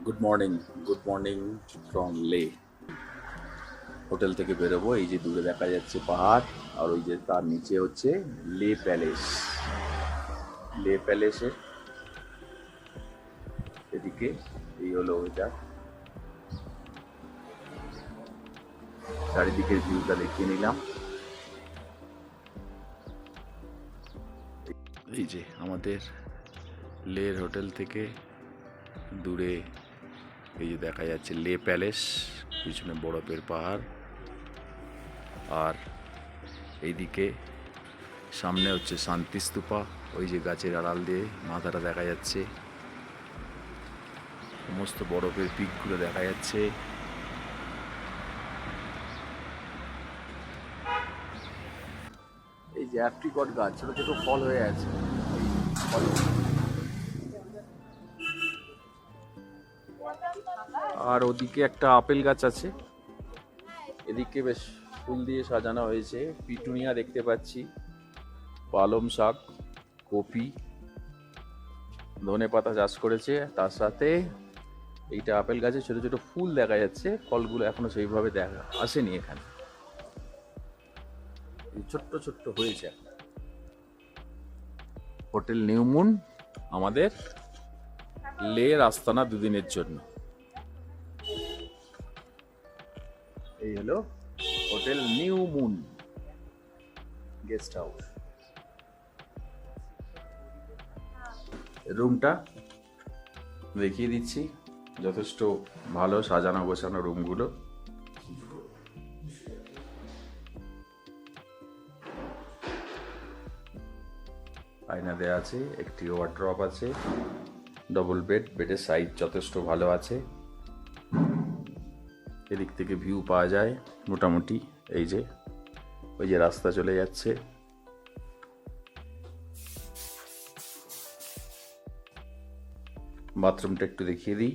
Good morning from লে। Hotel থেকে বেরোবো, এই যে দূরে দেখা যাচ্ছে পাহাড়, আর ওই যে তার নিচে হচ্ছে লে প্যালেস। লে প্যালেসের এদিকে এই হলো ওইটা, চারিদিকের ভিউটা দেখিয়ে নিলাম। এই যে আমাদের লের হোটেল থেকে দূরে এই যে দেখা যাচ্ছে লে প্যালেস, পিছনে বরফের পাহাড়, আর এইদিকে সামনে হচ্ছে শান্তি স্তূপা। ওই যে গাছের আড়াল দিয়ে মাথাটা দেখা যাচ্ছে, সমস্ত বরফের পিকগুলো দেখা যাচ্ছে। এই যে অ্যাপ্রিকট গাছ, ছোট ছোট ফল হয়ে আছে। আর ওদিকে একটা আপেল গাছ আছে। এদিকে বেশ ফুল দিয়ে সাজানো হয়েছে, পিটুনিয়া দেখতে পাচ্ছি, পালং শাক, কপি, ধনে পাতা চাষ করেছে। তার সাথে এইটা আপেল গাছে ছোট ছোট ফুল দেখা যাচ্ছে, ফলগুলো এখনো সেইভাবে দেখা আসেনি এখানে, ছোট্ট ছোট্ট হয়েছে। হোটেল নিউ মুন আমাদের লের আস্তানা দুদিনের জন্য। এই হলো hotel new moon guest house. রুমটা দেখিয়ে দিচ্ছি, যথেষ্ট ভালো সাজানো গোছানো রুমগুলো। আয়না দেওয়া আছে, একটি ওয়ার্ড্রপ আছে, ডবল বেড, বেডের সাইজ যথেষ্ট ভালো আছে। এদিক থেকে ভিউ পাওয়া যায় মোটামুটি। এই যে ওই যে রাস্তা চলে যাচ্ছে। বাথরুমটা একটু দেখিয়ে দিই।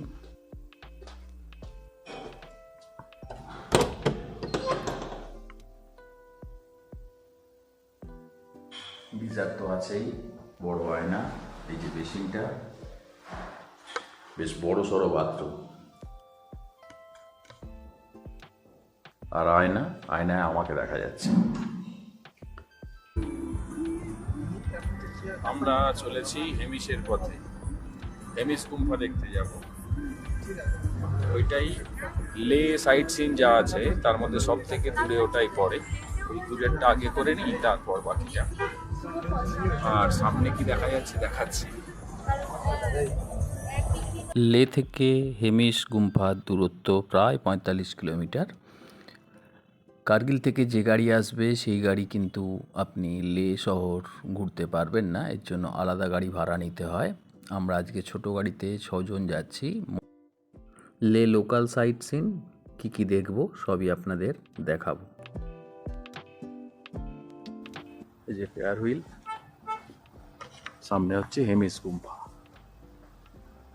গিজার তো আছেই, বড় আয়না, এই যে বেসিনটা, বেশ বড় সড়ো বাথরুম, আর আয়নায় আমাকে দেখা যাচ্ছে। আমরা চলেছি হেমিসের পথে, হেমিস গুম্ফা দেখতে যাব। ওইটাই লে সাইট সিন যা আছে তার মধ্যে সব থেকে দূরে ওটাই পড়ে। ওই দূরেরটা আগে করে নিই, তারপর বাকিটা। আর সামনে কি দেখা যাচ্ছে দেখাচ্ছি। লে থেকে হেমিস গুম্ফার দূরত্ব প্রায় 45 কিলোমিটার। কার্গিল থেকে যে গাড়ি আসবে সেই গাড়ি কিন্তু আপনি লে শহর ঘুরতে পারবেন না, এর জন্য আলাদা গাড়ি ভাড়া নিতে হয়। আমরা আজকে ছোট গাড়িতে 6 জন যাচ্ছি। লে লোকাল সাইট সিন কী কী দেখবো সবই আপনাদের দেখাবো। এই যে ফেয়ার হুইল, সামনে হচ্ছে হেমিস গুম্ফা,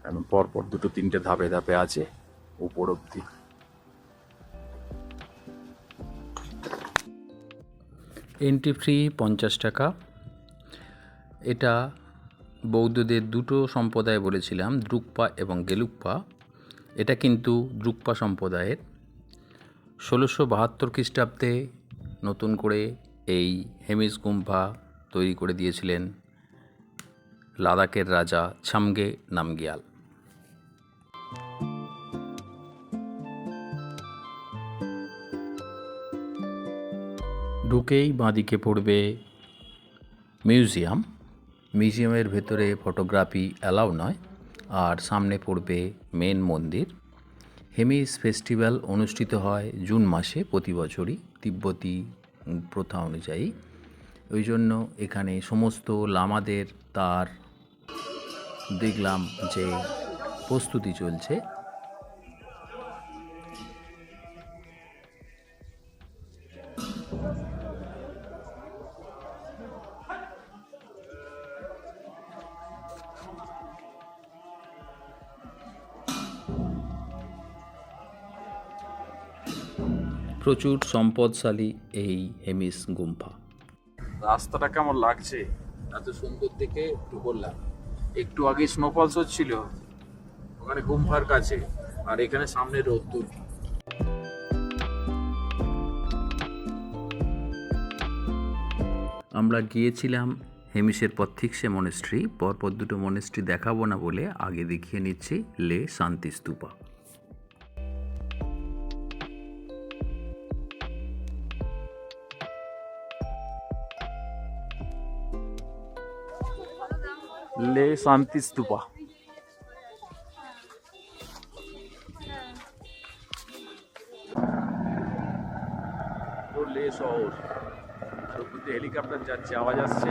কারণ পরপর দুটো তিনটে ধাপে ধাপে আছে উপর অব্দি। এন্ট্রি ফ্রি 50 টাকা। এটা বৌদ্ধদের দুটো সম্প্রদায় বলেছিলাম, দ্রুকপা এবং গেলুকপা। এটা কিন্তু দ্রুকপা সম্প্রদায়ের। 1672 খ্রিস্টাব্দে নতুন করে এই হেমিস গুম্ফা তৈরি করে দিয়েছিলেন লাদাখের রাজা ছামগে নামগিয়াল। ঢুকেই বাঁদিকে পড়বে মিউজিয়ামের ভেতরে ফটোগ্রাফি অ্যালাউ নয়। আর সামনে পড়বে মেন মন্দির। হেমিস ফেস্টিভ্যাল অনুষ্ঠিত হয় জুন মাসে প্রতি বছরই, তিব্বতী প্রথা অনুযায়ী। ওই জন্য এখানে সমস্ত লামাদের তার দেখলাম যে প্রস্তুতি চলছে। প্রচুর সম্পদশালী এই হেমিস গুম্ফা। রাস্তাটা কেমন লাগছে, এত সুন্দর দেখে একটু বললাম। একটু আগে স্নোফলস হচ্ছিল, মানে গুম্ফার কাছে, আর এখানে সামনে রোদ্দুর। আমরা গিয়েছিলাম হেমিসের পর থিক্সে মনেস্ট্রি। পরপর দুটো মনেস্ট্রি দেখাবো না বলে আগে দেখিয়ে নিচ্ছি লে শান্তি স্তূপা। লে শান্তি স্তূপা। লে শহর, আর উপর দিয়ে হেলিকপ্টার যাচ্ছে, আওয়াজ আসছে।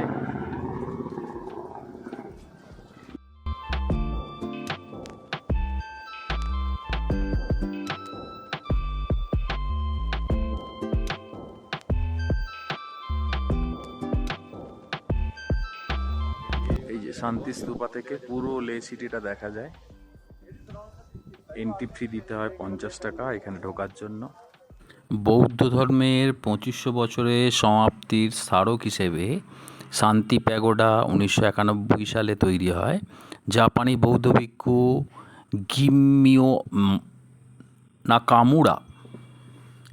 এই যে শান্তি স্তূপা থেকে পুরো লে সিটিটা দেখা যায়। এন্ট্রি ফি দিতে হয় 50 টাকা এখানে ঢোকার জন্য। বৌদ্ধ ধর্মের 2500 বছরের সমাপ্তির স্মারক হিসেবে শান্তি প্যাগোডা 1991 সালে তৈরি হয়। জাপানি বৌদ্ধ ভিক্ষু গিম্মিও নাকামুরা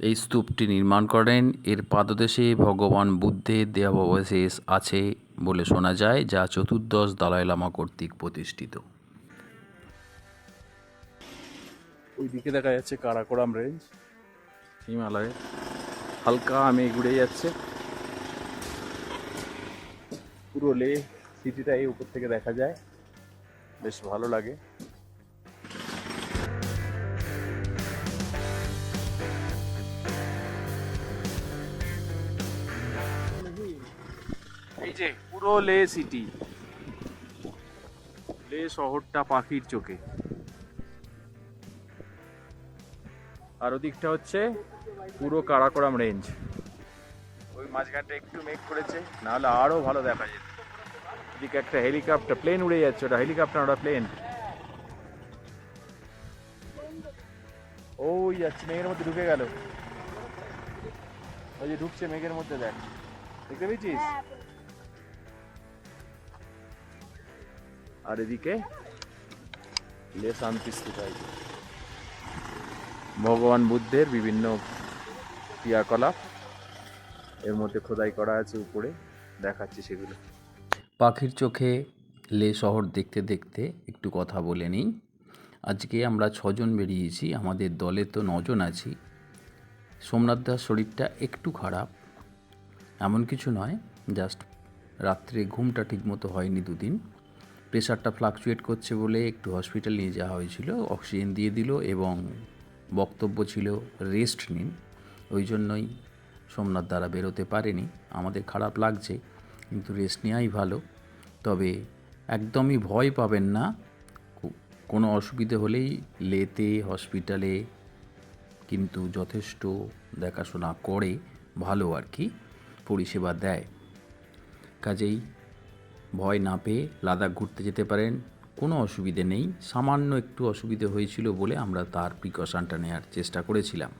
এই স্তূপটি নির্মাণ করেন। এর পাদদেশে ভগবান বুদ্ধের দেহাবশেষ আছে বলে শোনা যায়, যা চতুর্দশ দালাই লামা কর্তৃক প্রতিষ্ঠিত। ওইদিকে দেখা যাচ্ছে কারাকোরাম রেঞ্জ, হিমালয়ে হালকা মেঘ উড়ে যাচ্ছে। পুরো লে সিটিটা এই উপর থেকে দেখা যায়, বেশ ভালো লাগে। এই যে পুরো লে সিটি, লে শহরটা পাখির চোখে। আর ওদিকটা হচ্ছে পুরো কারাকোরাম রেঞ্জ। ওই মাঝখানটা একটু মেঘ করেছে, নাহলে আরো ভালো দেখা যেত। এদিকে একটা হেলিকপ্টার, প্লেন উড়ে যাচ্ছে। ওটা হেলিকপ্টার, ওটা প্লেন। ওই যাচ্ছে, মেঘের মধ্যে ঢুকে গেল। ওই যে ঢুকছে মেঘের মধ্যে, দেখ, দেখতে পেয়েছিস? আর এদিকে লে শান্তি স্তূপা, ভগবান বুদ্ধের বিভিন্ন ক্রিয়াকলাপ এর মধ্যে খোদাই করা আছে উপরে, দেখাচ্ছি সেগুলো। পাখির চোখে লে শহর দেখতে দেখতে একটু কথা বলে নিই। আজকে আমরা 6 জন বেরিয়েছি, আমাদের দলে তো 9 জন আছি। সোমনাথ দার শরীরটা একটু খারাপ, এমন কিছু নয়, জাস্ট রাত্রে ঘুমটা ঠিকমতো হয়নি দুদিন। প্রেশারটা ফ্লাকচুয়েট করছে বলে একটু হসপিটাল নিয়ে যাওয়া হয়েছিল, অক্সিজেন দিয়ে দিল এবং বক্তব্য ছিল রেস্ট নিন। ওই জন্যই সোমনাথ দ্বারা বেরোতে পারেনি। আমাদের খারাপ লাগছে, কিন্তু রেস্ট নেওয়াই ভালো। তবে একদমই ভয় পাবেন না, কোনো অসুবিধে হলেই লেতে হসপিটালে কিন্তু যথেষ্ট দেখাশোনা করে, ভালো আর কি পরিষেবা দেয়। কাজেই ভয় না পেয়ে লাদাখ ঘুরতে যেতে পারেন, কোনো অসুবিধে নেই। সামান্য একটু অসুবিধে হয়েছিল বলে আমরা তার প্রিকশনটা নেওয়ার চেষ্টা করেছিলাম।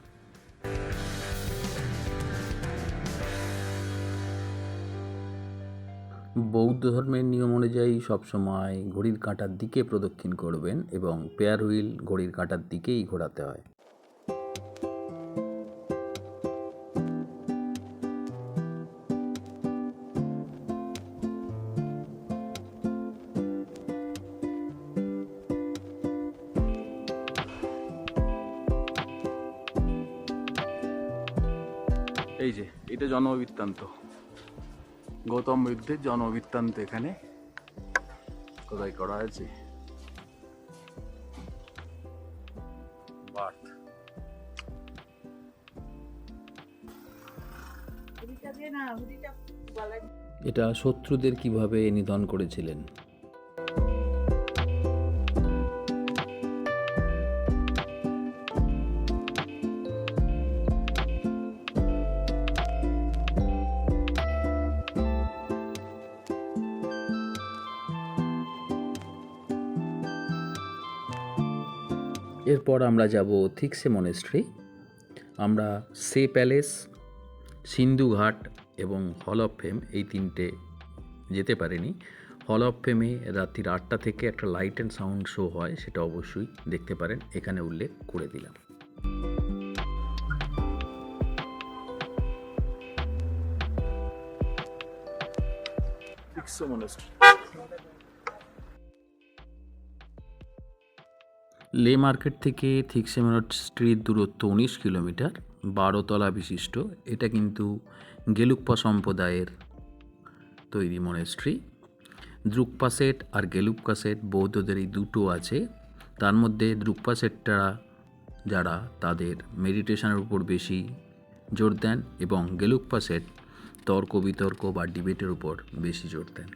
বৌদ্ধ ধর্মের নিয়ম অনুযায়ী সবসময় ঘড়ির কাঁটার দিকে প্রদক্ষিণ করবেন এবং পেয়ার হুইল ঘড়ির কাঁটার দিকেই ঘোরাতে হয়। এই যে এটা জন্মবৃত্তান্ত, গৌতম বুদ্ধের জন্মবৃত্তান্ত এখানে খোদাই করা আছে। বার্থ। এটা শত্রুদের কিভাবে নিধন করেছিলেন। এরপর আমরা যাব থিক্সে মনেস্ট্রি। আমরা সে প্যালেস, সিন্ধু ঘাট এবং হল অফ ফেম এই তিনটে যেতে পারিনি। হল অফ ফেমে রাত্রির 8টা থেকে একটা লাইট অ্যান্ড সাউন্ড শো হয়, সেটা অবশ্যই দেখতে পারেন, এখানে উল্লেখ করে দিলাম। লে মার্কেট থেকে থিক্সে মনেস্ট্রির দূরত্ব 19 কিলোমিটার, 12 তলা বিশিষ্ট। এটা কিন্তু গেলুপ্পা সম্প্রদায়ের তৈরি মনেস্ট্রি। দ্রুকপা সেট আর গেলুপ্পা সেট বৌদ্ধদের এই দুটো আছে। তার মধ্যে দ্রুকপা সেটটা যারা তাদের মেডিটেশনের উপর বেশি জোর দেন, এবং গেলুপ্পা সেট তর্ক বিতর্ক বা ডিবেটের উপর বেশি জোর দেন।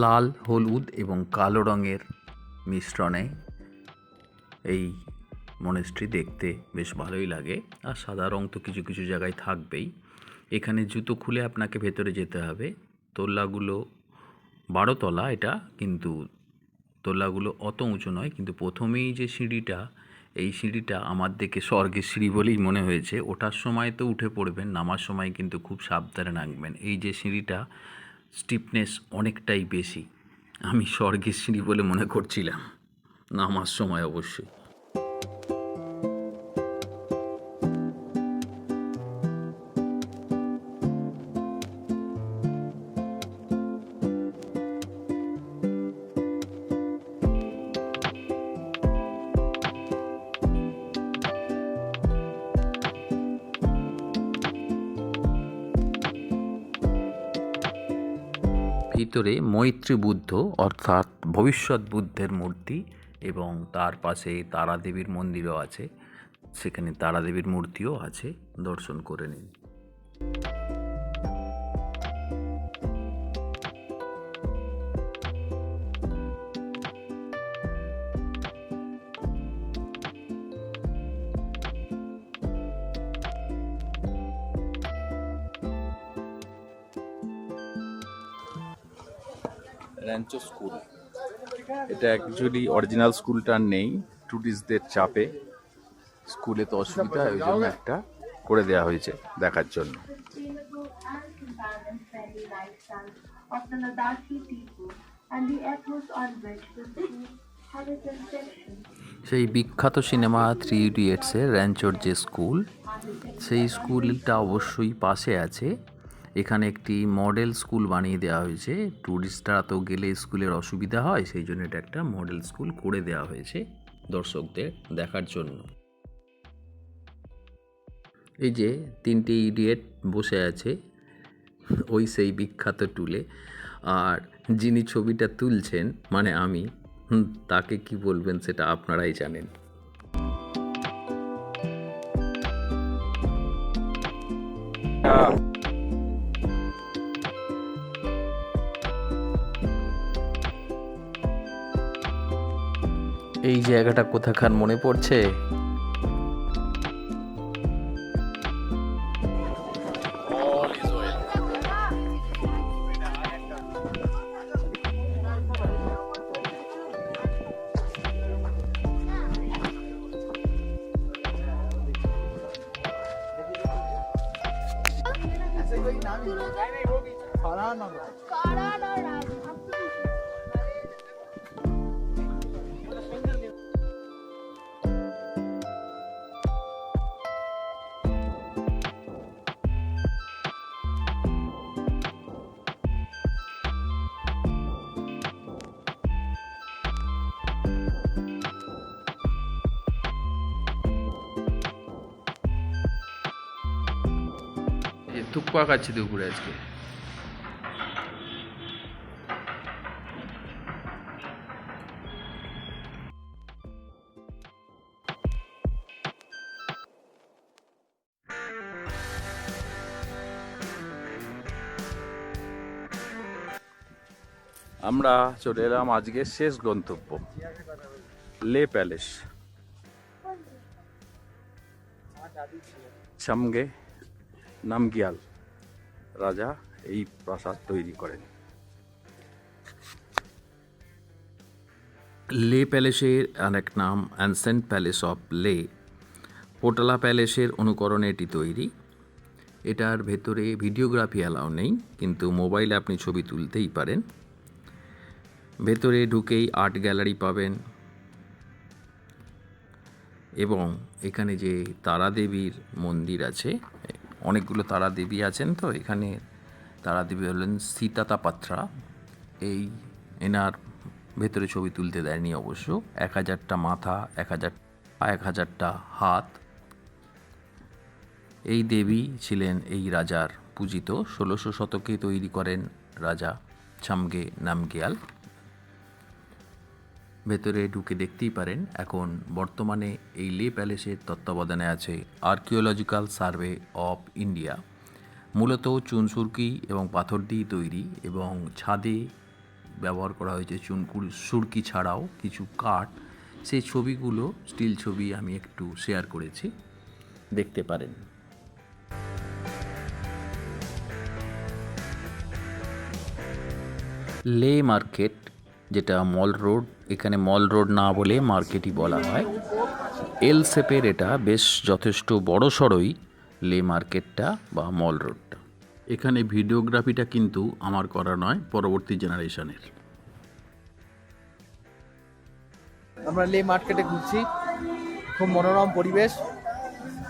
লাল, হলুদ এবং কালো রঙের মিশ্রণে এই মনেস্ট্রি দেখতে বেশ ভালোই লাগে। আর সাদা রং তো কিছু কিছু জায়গায় থাকবেই। এখানে জুতো খুলে আপনাকে ভেতরে যেতে হবে। তলাগুলো 12 তলা, এটা কিন্তু তলাগুলো অত উঁচু নয়, কিন্তু প্রথমেই যে সিঁড়িটা, এই সিঁড়িটা আমার দেখে স্বর্গের সিঁড়ি বলেই মনে হয়েছে। ওঠার সময় তো উঠে পড়বেন, নামার সময় কিন্তু খুব সাবধানে নামবেন। এই যে সিঁড়িটা, স্টিফনেস অনেকটাই বেশি। আমি স্বর্গের সিঁড়ি বলে মনে করছিলাম নামার সময় অবশ্যই। ভিতরে মৈত্রী বুদ্ধ অর্থাৎ ভবিষ্যৎ বুদ্ধের মূর্তি, এবং তার পাশে তারাদেবীর মন্দিরও আছে। সেখানে তারাদেবীর মূর্তিও আছে, দর্শন করে নিন। র্যাঞ্চো স্কুল, এটা অ্যাকচুয়ালি অরিজিনাল স্কুলটা নেই, টুরিস্টদের চাপে স্কুলে তো অসুবিধা, ওই জন্য একটা করে দেওয়া হয়েছে দেখার জন্য। সেই বিখ্যাত সিনেমা 3 ইডিয়টসের র্যাঞ্চোর যে স্কুল, সেই স্কুলটা অবশ্যই পাশে আছে। এখানে একটি মডেল স্কুল বানিয়ে দেওয়া হয়েছে। ট্যুরিস্টরা তো গেলে স্কুলের অসুবিধা হয়, সেই জন্য এটা একটা মডেল স্কুল করে দেওয়া হয়েছে দর্শকদের দেখার জন্য। এই যে 3টে ইডিয়েট বসে আছে, ওই সেই বিখ্যাত টুলে। আর যিনি ছবিটা তুলছেন, মানে আমি, তাকে কি বলবেন সেটা আপনারাই জানেন। এই জায়গাটা কোথাকার মনে পড়ছে? থুপ্পা খাচ্ছি দুপুরে আজকে। আমরা চলে এলাম আজকের শেষ গন্তব্য, লে প্যালেস। ছামগে নামগিয়াল রাজা এই প্রাসাদ তৈরি করেন। লে প্যালেসের আরেক নাম অ্যানসেন্ট প্যালেস অফ লে। পোটালা প্যালেসের অনুকরণে এটি তৈরি। এটার ভেতরে ভিডিওগ্রাফি অ্যালাউ নেই, কিন্তু মোবাইলে আপনি ছবি তুলতেই পারেন। ভেতরে ঢুকেই আর্ট গ্যালারি পাবেন এবং এখানে যে তারাদেবীর মন্দির আছে, অনেকগুলো তারাদেবী আছেন, তো এখানে তারাদেবী হলেন সীতাতাপাত্রা। এনার ভেতরে ছবি তুলতে দেয়নি অবশ্য। 1000টা মাথা, 1000টা হাত। এই দেবী ছিলেন এই রাজার পূজিত। 1600 শতকে তৈরি করেন রাজা ছামগে নামগিয়াল। ভেতরে ঢুকে দেখতেই পারেন। এখন বর্তমানে এই লে প্যালেসের তত্ত্বাবধানে আছে আর্কিওলজিক্যাল সার্ভে অফ ইন্ডিয়া। মূলত চুনসুরকি এবং পাথর দিয়ে তৈরি, এবং ছাদে ব্যবহার করা হয়েছে সুরকি ছাড়াও কিছু কাঠ। সেই ছবিগুলো স্টিল ছবি আমি একটু শেয়ার করেছি, দেখতে পারেন। লে মার্কেট, যেটা মল রোড, এখানে মল রোড না বলে মার্কেটই বলা হয়। এল শেপের এটা বেশ যথেষ্ট বড় সড়ই লে মার্কেটটা বা মল রোডটা। এখানে ভিডিওগ্রাফিটা কিন্তু আমার করা নয়, পরবর্তী জেনারেশনের। আমরা লে মার্কেটে ঘুরছি, খুব মনোরম পরিবেশ,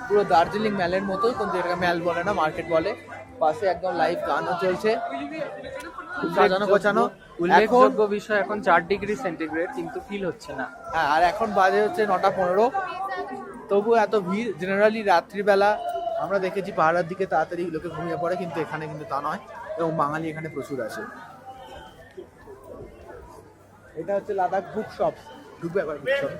পুরো দার্জিলিং ম্যালের মতো, কিন্তু এটা ম্যাল বলে না, মার্কেট বলে। পাশে একদম লাইভ গানও চলছে, সাজানো গোছানো। উল্লেখযোগ্য বিষয়, এখন 4 ডিগ্রি সেন্টিগ্রেড, কিন্তু ফিল হচ্ছে না। হ্যাঁ, আর এখন বাজে হচ্ছে 9টা 15। তবু এত ভিড়। জেনারেলি রাত্রিবেলা আমরা দেখেছি পাহাড়ের দিকে তাড়াতাড়ি লোকে ঘুমিয়ে পড়ে, কিন্তু এখানে কিন্তু তা নয়, এবং বাঙালি এখানে প্রচুর আছে। এটা হচ্ছে লাদাখ বুক শপ, ঢুকবে একবার বুক শপ।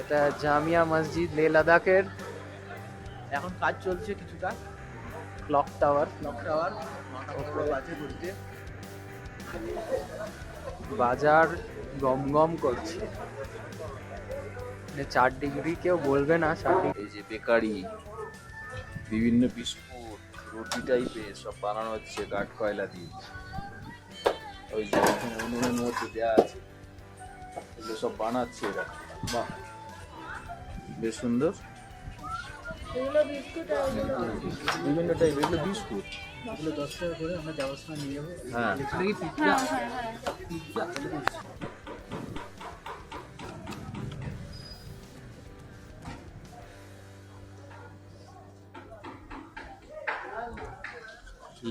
এটা জামিয়া মসজিদ লে লাদাখের। এখন কাজ চলছে কিছুটা। ক্লক টাওয়ার, ক্লক টাওয়ার 9টা বাজে ঘুরতে। বাজার গম করছে। 4 ডিগ্রি, কেউ বলবে না 4 ডিগ্রি। এই যে বেকারি, বিভিন্ন বিস্কুট, রুটি টাইপের সব বানানো হচ্ছে কাঠ কয়লা দিয়ে। ওই যে উনুনের মধ্যে দেওয়া আছে, এগুলো সব বানাচ্ছে এরা। বাহ, বেশ সুন্দর। বিভিন্ন টাইপ এগুলো বিস্কুট। এগুলো 10 টাকা করে, আমরা যাওয়ার সময় নিয়ে যাবো। হ্যাঁ,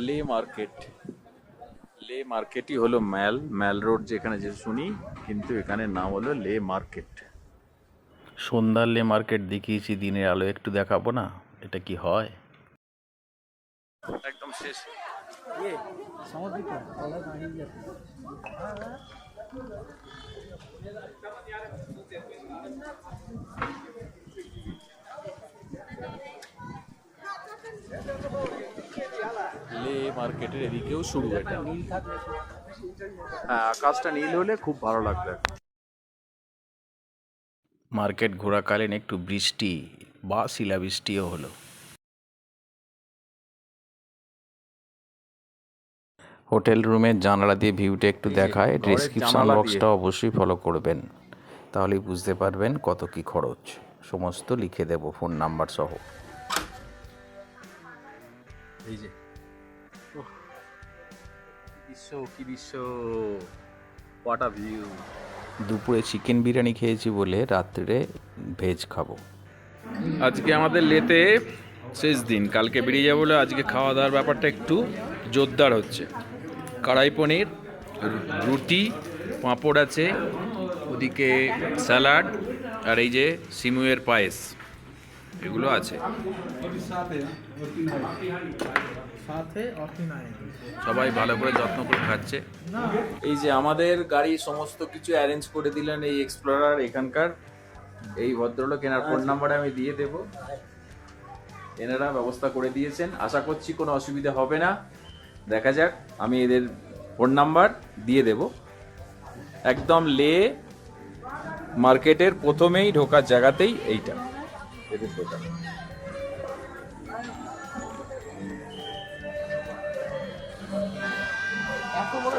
লে মার্কেট। লে মার্কেটই হলো ম্যাল রোড যেখানে যে শুনি, কিন্তু এখানে নাম হলো লে মার্কেট। সন্ধ্যার লে মার্কেট দেখিয়েছি, দিনের আলো একটু দেখাবো না, এটা কি হয়? একদম শেষ। লে মার্কেটের এদিকেও শুরু এটা। হ্যাঁ, আকাশটা নীল হলে খুব ভালো লাগবে। মার্কেট ঘোরাকালীন একটু বৃষ্টি বা শিলাবৃষ্টিও হলো। হোটেল রুমের জানালা দিয়ে ভিউটা একটু দেখায়। ঘরের ডেসক্রিপশন জানালা বক্সটা অবশ্যই ফলো করবেন, তাহলেই বুঝতে পারবেন কত কি খরচ। সমস্ত লিখে দেব ফোন নাম্বার সহ। এই যে কি দৃশ্য, হোয়াট আ ভিউ। দুপুরে চিকেন বিরিয়ানি খেয়েছি বলে রাত্রে ভেজ খাবো। আজকে আমাদের লেতে শেষ দিন, কালকে বেরিয়ে যাবো বলে আজকে খাওয়া দাওয়ার ব্যাপারটা একটু জোরদার হচ্ছে। কড়াই পনির, রুটি, পাঁপড় আছে, ওদিকে স্যালাড, আর এই যে সিমুয়ের পায়েস, এগুলো আছে। সবাই ভালো করে যত্ন করে খাচ্ছে। এই যে আমাদের গাড়ি সমস্ত কিছু অ্যারেঞ্জ করে দিলেন এই এক্সপ্লোরার এখানকার এই ভদ্রলোক, এনার ফোন নাম্বারে আমি দিয়ে দেব, এনারা ব্যবস্থা করে দিয়েছেন। আশা করছি কোনো অসুবিধা হবে না, দেখা যাক। আমি এদের ফোন নাম্বার দিয়ে দেব। একদম লে মার্কেটের প্রথমেই ঢোকার জায়গাতেই এইটা এদের দোকান। এত বড়